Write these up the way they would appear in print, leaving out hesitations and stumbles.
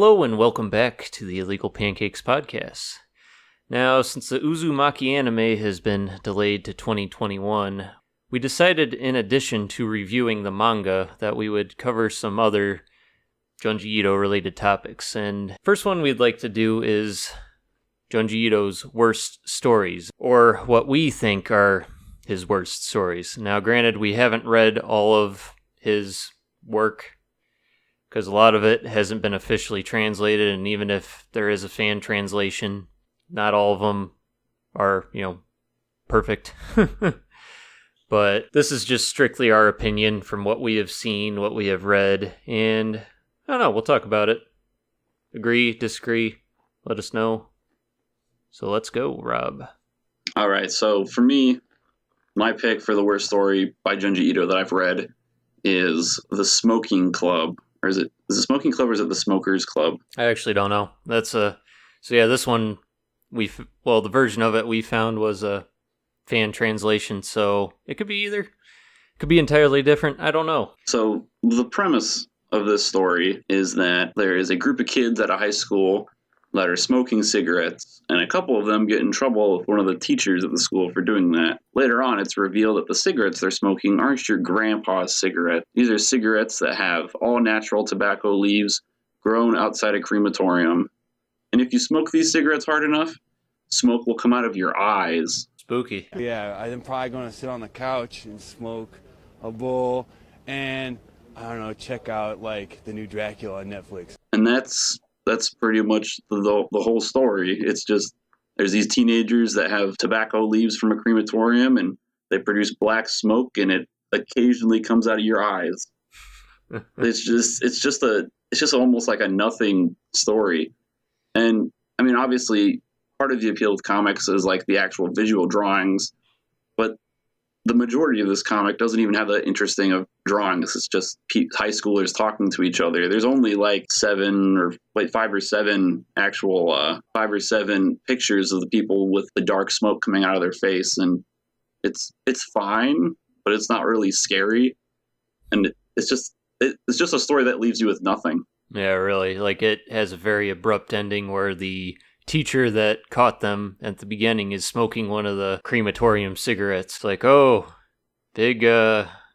Hello and welcome back to the Illegal Pancakes podcast. Now, since the Uzumaki anime has been delayed to 2021, we decided in addition to reviewing the manga that we would cover some other Junji Ito related topics. And first one we'd like to do is Junji Ito's worst stories, or what we think are his worst stories. Now, granted, we haven't read all of his work, because a lot of it hasn't been officially translated, and even if there is a fan translation, not all of them are, perfect. But this is just strictly our opinion from what we have seen, what we have read, and I don't know, we'll talk about it. Agree, disagree, let us know. So let's go, Rob. All right, so for me, my pick for the worst story by Junji Ito that I've read is The Smoking Club. Or is it the Smoking Club or is it the Smokers Club? I actually don't know. This one, the version of it we found was a fan translation, so it could be either. It could be entirely different. I don't know. So the premise of this story is that there is a group of kids at a high school that are smoking cigarettes, and a couple of them get in trouble with one of the teachers at the school for doing that. Later on, it's revealed that the cigarettes they're smoking aren't your grandpa's cigarette. These are cigarettes that have all-natural tobacco leaves grown outside a crematorium. And if you smoke these cigarettes hard enough, smoke will come out of your eyes. Spooky. Yeah, I'm probably going to sit on the couch and smoke a bowl and, I don't know, check out, the new Dracula on Netflix. And that's pretty much the whole story. It's just there's these teenagers that have tobacco leaves from a crematorium and they produce black smoke and it occasionally comes out of your eyes. It's just almost like a nothing story. And I mean, obviously part of the appeal of comics is like the actual visual drawings, but the majority of this comic doesn't even have that interesting of drawings. It's just high schoolers talking to each other. There's only 5 or 7 actual 5 or 7 pictures of the people with the dark smoke coming out of their face, and it's fine, but it's not really scary, and it's just a story that leaves you with nothing. Yeah, really. It has a very abrupt ending where the teacher that caught them at the beginning is smoking one of the crematorium cigarettes. Big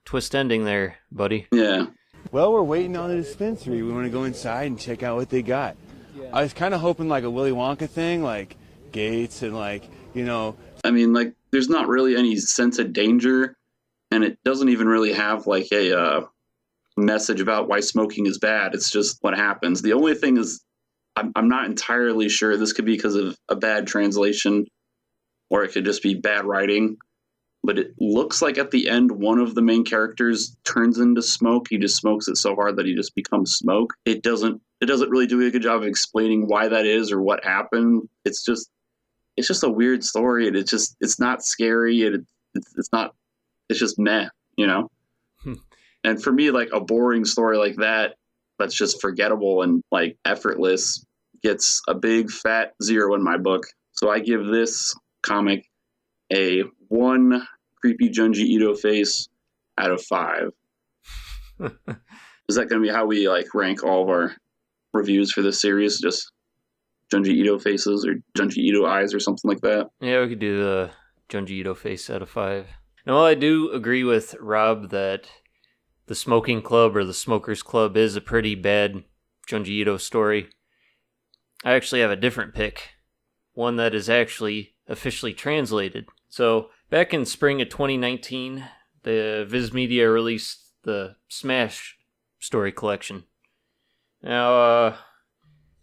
twist ending there, buddy. Yeah. Well, we're waiting on the dispensary. We want to go inside and check out what they got. I was kind of hoping a Willy Wonka thing, like gates and I mean, there's not really any sense of danger, and it doesn't even really have a message about why smoking is bad. It's just what happens. The only thing is, I'm not entirely sure. This could be because of a bad translation, or it could just be bad writing. But it looks like at the end, one of the main characters turns into smoke. He just smokes it so hard that he just becomes smoke. It doesn't really do a good job of explaining why that is or what happened. It's just a weird story, and it's not scary, and it's just meh, And for me, a boring story like that's just forgettable and effortless gets a big fat 0 in my book. So I give this comic a 1 creepy Junji Ito face out of 5. Is that going to be how we rank all of our reviews for this series? Just Junji Ito faces or Junji Ito eyes or something like that? Yeah, we could do the Junji Ito face out of 5. Now, I do agree with Rob that the Smoking Club or the Smokers Club is a pretty bad Junji Ito story. I actually have a different pick. One that is actually officially translated. So, back in spring of 2019, the Viz Media released the Smash story collection. Now,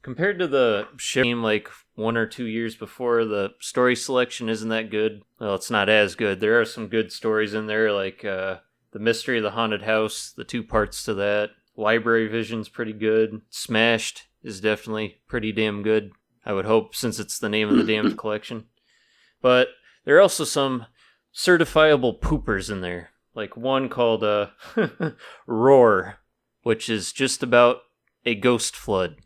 compared to the game 1 or 2 years before, the story selection isn't that good. Well, it's not as good. There are some good stories in there, The Mystery of the Haunted House, the 2 parts to that. Library Vision's pretty good. Smashed is definitely pretty damn good, I would hope, since it's the name of the damn collection. But there are also some certifiable poopers in there. One called Roar, which is just about a ghost flood.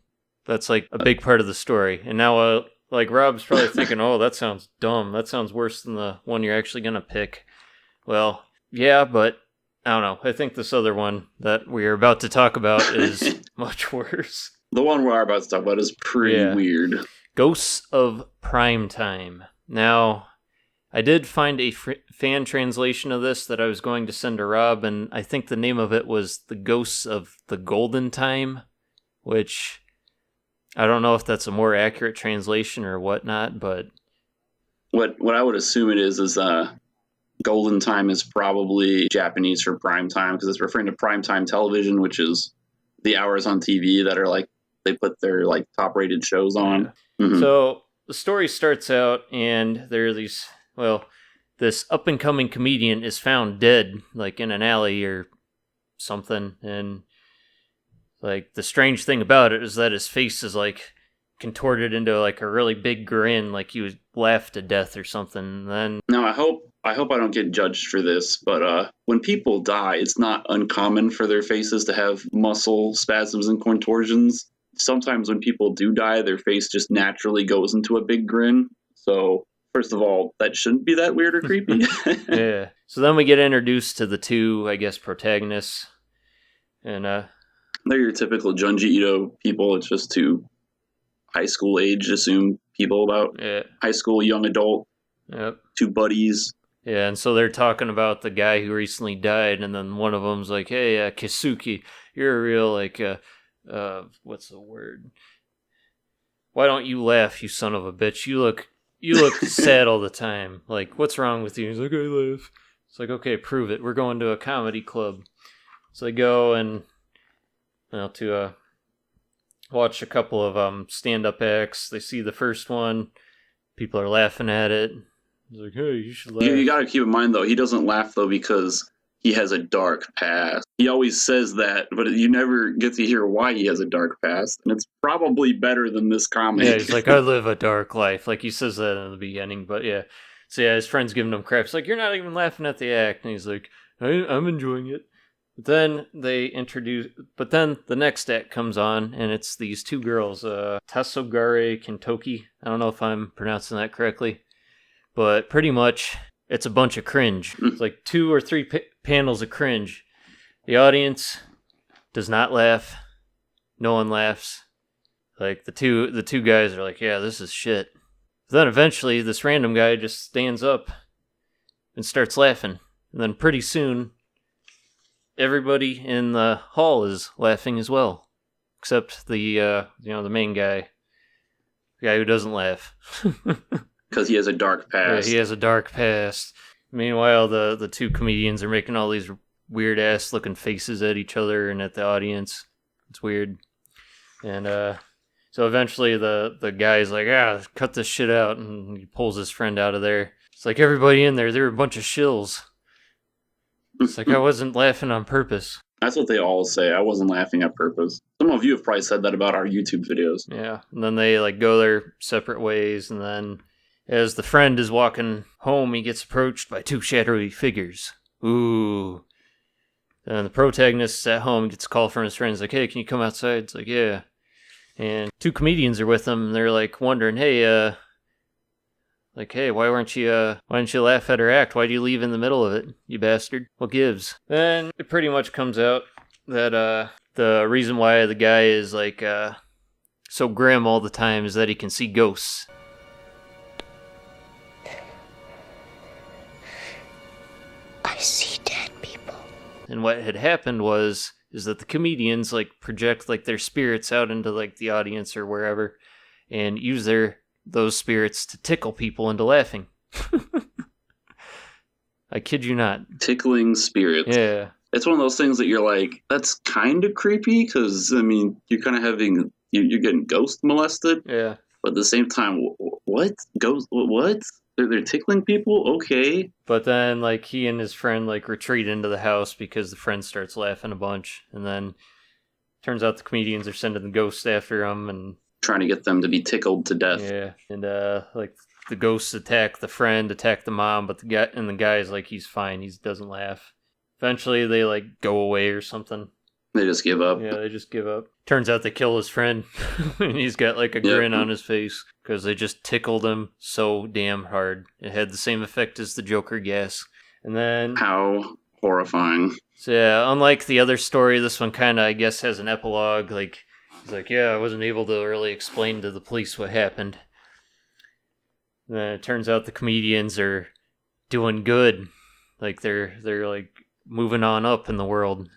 That's a big part of the story. And now, Rob's probably thinking, oh, that sounds dumb. That sounds worse than the one you're actually going to pick. Well, yeah, but I don't know. I think this other one that we're about to talk about is much worse. The one we're about to talk about is pretty weird. Ghosts of Primetime. Now, I did find a fan translation of this that I was going to send to Rob, and I think the name of it was The Ghosts of the Golden Time, which I don't know if that's a more accurate translation or whatnot, but... What I would assume it is Golden Time is probably Japanese for prime time, because it's referring to primetime television, which is the hours on TV that are like, they put their like top rated shows on. Yeah. Mm-hmm. So the story starts out, and there are these, this up and coming comedian is found dead, like in an alley or something. And like the strange thing about it is that his face is like contorted into like a really big grin, like he would laugh to death or something. And then now I hope I don't get judged for this, but when people die, it's not uncommon for their faces to have muscle spasms and contortions. Sometimes when people do die, their face just naturally goes into a big grin. So first of all, that shouldn't be that weird or creepy. Yeah. So then we get introduced to the two, I guess, protagonists. And they're your typical Junji Ito people. It's just two high school age assumed people about high school, young adult. Yep. Two buddies. Yeah, and so they're talking about the guy who recently died, and then one of them's like, "Hey, Kisuki, you're a real like what's the word? Why don't you laugh, you son of a bitch? You look sad all the time. Like, what's wrong with you?" He's like, "I laugh." It's like, okay, prove it. We're going to a comedy club. So they go and to watch a couple of stand-up acts. They see the first one. People are laughing at it. He's like, "Hey, you should laugh." You got to keep in mind, though, he doesn't laugh, though, because he has a dark past. He always says that, but you never get to hear why he has a dark past. And it's probably better than this comic. Yeah, he's like, "I live a dark life." Like, he says that in the beginning, but yeah. So yeah, his friend's giving him crap. It's like, "You're not even laughing at the act." And he's like, I'm enjoying it. But then the next act comes on, and it's these two girls, Tasogare Kintoki. I don't know if I'm pronouncing that correctly. But pretty much, it's a bunch of cringe. It's like 2 or 3 panels of cringe. The audience does not laugh. No one laughs. Like, the two guys are like, "Yeah, this is shit." But then eventually, this random guy just stands up and starts laughing. And then pretty soon, everybody in the hall is laughing as well. Except the main guy. The guy who doesn't laugh. Because he has a dark past. Yeah, he has a dark past. Meanwhile, the two comedians are making all these weird-ass looking faces at each other and at the audience. It's weird. And so eventually the guy's like, cut this shit out, and he pulls his friend out of there. It's like, everybody in there, they're a bunch of shills. It's like, I wasn't laughing on purpose. That's what they all say. I wasn't laughing on purpose. Some of you have probably said that about our YouTube videos. Yeah, and then they like go their separate ways, and then as the friend is walking home, he gets approached by 2 shadowy figures. Ooh. And the protagonist at home gets a call from his friends, like, "Hey, can you come outside?" It's like, "Yeah." And 2 comedians are with them, and they're like wondering, "Hey, why didn't you laugh at her act? Why'd you leave in the middle of it, you bastard? What gives?" Then it pretty much comes out that the reason why the guy is like so grim all the time is that he can see ghosts. I see dead people. And what had happened is that the comedians like project like their spirits out into like the audience or wherever, and use those spirits to tickle people into laughing. I kid you not. Tickling spirits. Yeah. It's one of those things that you're like, that's kind of creepy, because, I mean, you're kind of you're getting ghost molested. Yeah. But at the same time, what? Ghost? What? They're tickling people? Okay. But then, like, he and his friend, like, retreat into the house because the friend starts laughing a bunch. And then turns out the comedians are sending the ghosts after him and trying to get them to be tickled to death. Yeah. And, like, the ghosts attack the friend, attack the mom, but the guy's like, he's fine. He doesn't laugh. Eventually, they, like, go away or something. They just give up. Yeah, they just give up. Turns out they kill his friend, and he's got like a grin on his face because they just tickled him so damn hard. It had the same effect as the Joker gas. And then... How horrifying. So yeah, unlike the other story, this one kind of, I guess, has an epilogue. Like, He's like, yeah, I wasn't able to really explain to the police what happened. And then it turns out the comedians are doing good. Like they're like moving on up in the world.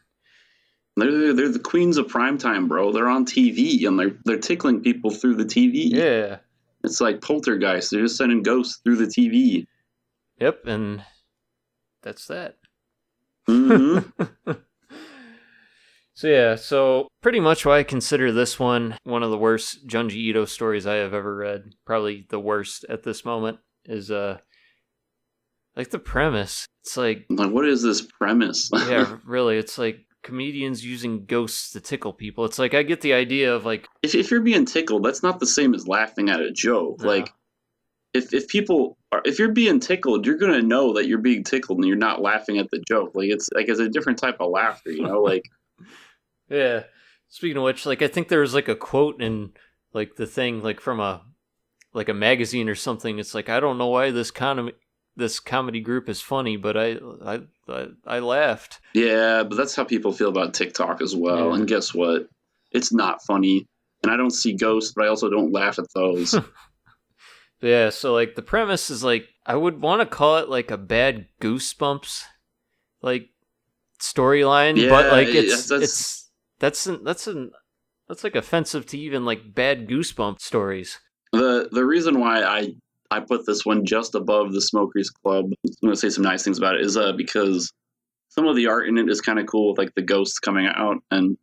They're the queens of primetime, bro. They're on TV and they're tickling people through the TV. Yeah. It's like poltergeist. They're just sending ghosts through the TV. Yep, and that's that. Mm-hmm. So pretty much why I consider this one of the worst Junji Ito stories I have ever read. Probably the worst at this moment is like the premise. It's like what is this premise? yeah, really, it's like comedians using ghosts to tickle people. It's like I get the idea of like if you're being tickled, that's not the same as laughing at a joke. No. Like if you're being tickled, you're gonna know that you're being tickled and you're not laughing at the joke. Like it's a different type of laughter, you know, like yeah. Speaking of which, like I think there was like a quote in like the thing like from a magazine or something. It's like I don't know why this comedy group is funny, but I laughed. Yeah, but that's how people feel about TikTok as well. Yeah. And guess what? It's not funny. And I don't see ghosts, but I also don't laugh at those. Yeah, so like the premise is like I would want to call it like a bad Goosebumps like storyline, Yeah, but like that's like offensive to even like bad Goosebumps stories. The reason why I put this one just above the Smokers Club, I'm going to say some nice things about it, is because some of the art in it is kind of cool with like the ghosts coming out, and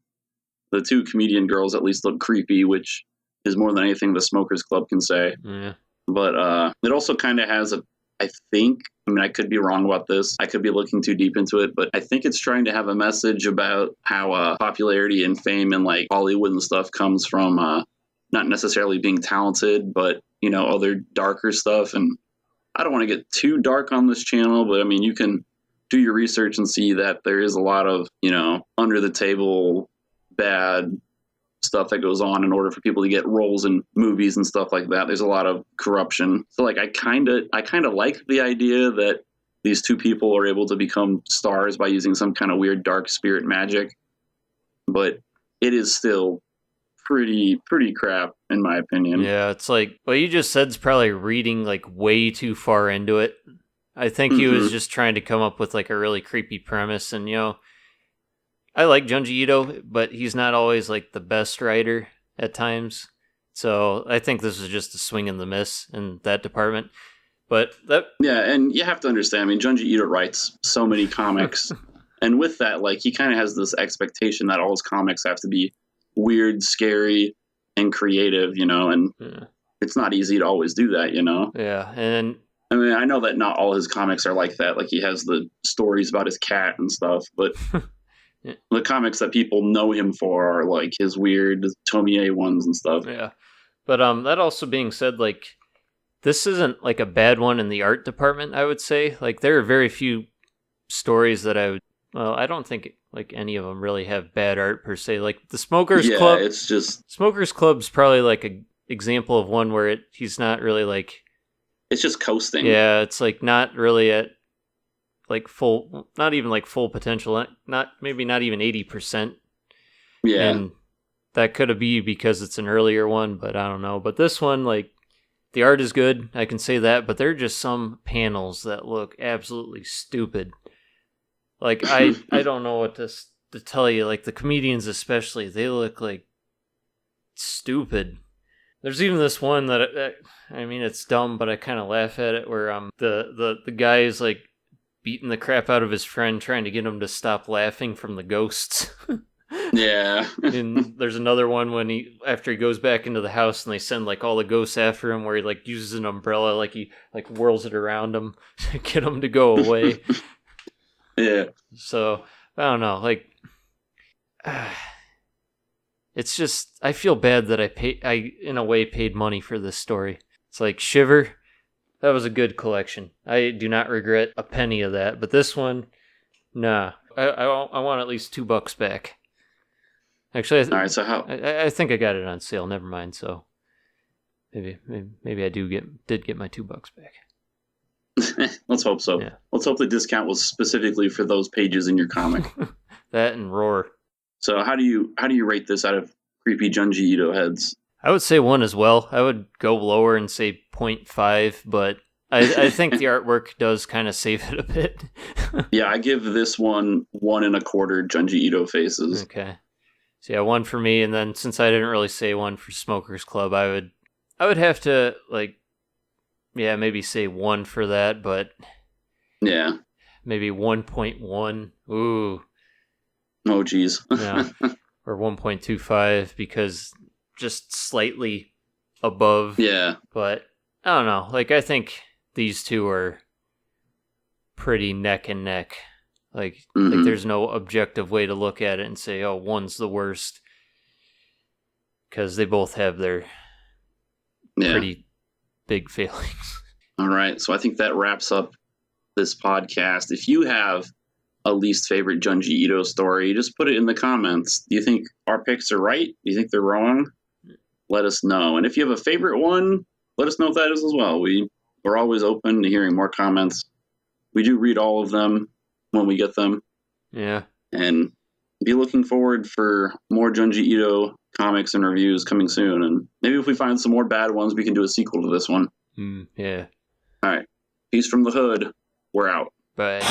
the two comedian girls at least look creepy, which is more than anything the Smokers Club can say. Yeah. But it also kind of has I mean, I could be wrong about this. I could be looking too deep into it, but I think it's trying to have a message about how popularity and fame and like Hollywood and stuff comes from not necessarily being talented, but, you know, other darker stuff. And I don't want to get too dark on this channel, but I mean, you can do your research and see that there is a lot of, you know, under the table bad stuff that goes on in order for people to get roles in movies and stuff like that. There's a lot of corruption. So like I kind of like the idea that these two people are able to become stars by using some kind of weird dark spirit magic, but it is still pretty crap in my opinion. Yeah, it's like what you just said's probably reading like way too far into it. I think he was just trying to come up with like a really creepy premise, and you know, I like Junji Ito, but he's not always like the best writer at times. So I think this is just a swing and the miss in that department. But yeah, and you have to understand, I mean, Junji Ito writes so many comics, and with that, like, he kind of has this expectation that all his comics have to be weird, scary, and creative, you know, and it's not easy to always do that, you know? Yeah, and I mean, I know that not all his comics are like that. Like, he has the stories about his cat and stuff, but the comics that people know him for are, like, his weird Tomie ones and stuff. Yeah. But that also being said, like, this isn't, like, a bad one in the art department, I would say. Like, there are very few stories that I don't think, like, any of them really have bad art, per se. Like, the Smokers Club... it's just... Smokers Club's probably, like, an example of one where he's not really, like... It's just coasting. Yeah, it's, like, not really at, like, full... Not even, like, full potential. Maybe not even 80%. Yeah. And that could be because it's an earlier one, but I don't know. But this one, like, the art is good, I can say that, but there are just some panels that look absolutely stupid. Like, I don't know what to tell you. Like, the comedians especially, they look, like, stupid. There's even this one that I mean, it's dumb, but I kind of laugh at it, where the guy is, like, beating the crap out of his friend, trying to get him to stop laughing from the ghosts. Yeah. And there's another one when after he goes back into the house and they send like all the ghosts after him, where he like uses an umbrella, like he like whirls it around him to get him to go away. Yeah. So I don't know, like it's just, I feel bad that I in a way paid money for this story. It's like Shiver, that was a good collection. I do not regret a penny of that, but this one, nah. I want at least $2 back. Actually, All right, so how? I think I got it on sale. Never mind. So maybe I did get my $2 back. Let's hope so. Yeah. Let's hope the discount was specifically for those pages in your comic. That and Roar. So how do you rate this out of creepy Junji Ito heads. I would say 1 as well. I would go lower and say 0.5, but I think the artwork does kind of save it a bit. Yeah, I give this one 1.25 Junji Ito faces. Okay. So yeah, 1 for me, and then since I didn't really say 1 for Smokers Club, I would have to maybe say 1 for that, but Yeah. maybe 1.1. Ooh. Oh, geez. Yeah. Or 1.25 because just slightly above. Yeah. But I don't know. I think these two are pretty neck and neck. Like there's no objective way to look at it and say, oh, one's the worst. Because they both have their pretty big failings. All right. So I think that wraps up this podcast. If you have a least favorite Junji Ito story, just put it in the comments. Do you think our picks are right? Do you think they're wrong? Let us know. And if you have a favorite one, let us know if that is as well. We're always open to hearing more comments. We do read all of them when we get them. Yeah. And be looking forward for more Junji Ito comics and reviews coming soon. And maybe if we find some more bad ones, we can do a sequel to this one. Yeah. All right. Peace from the hood. We're out. Bye.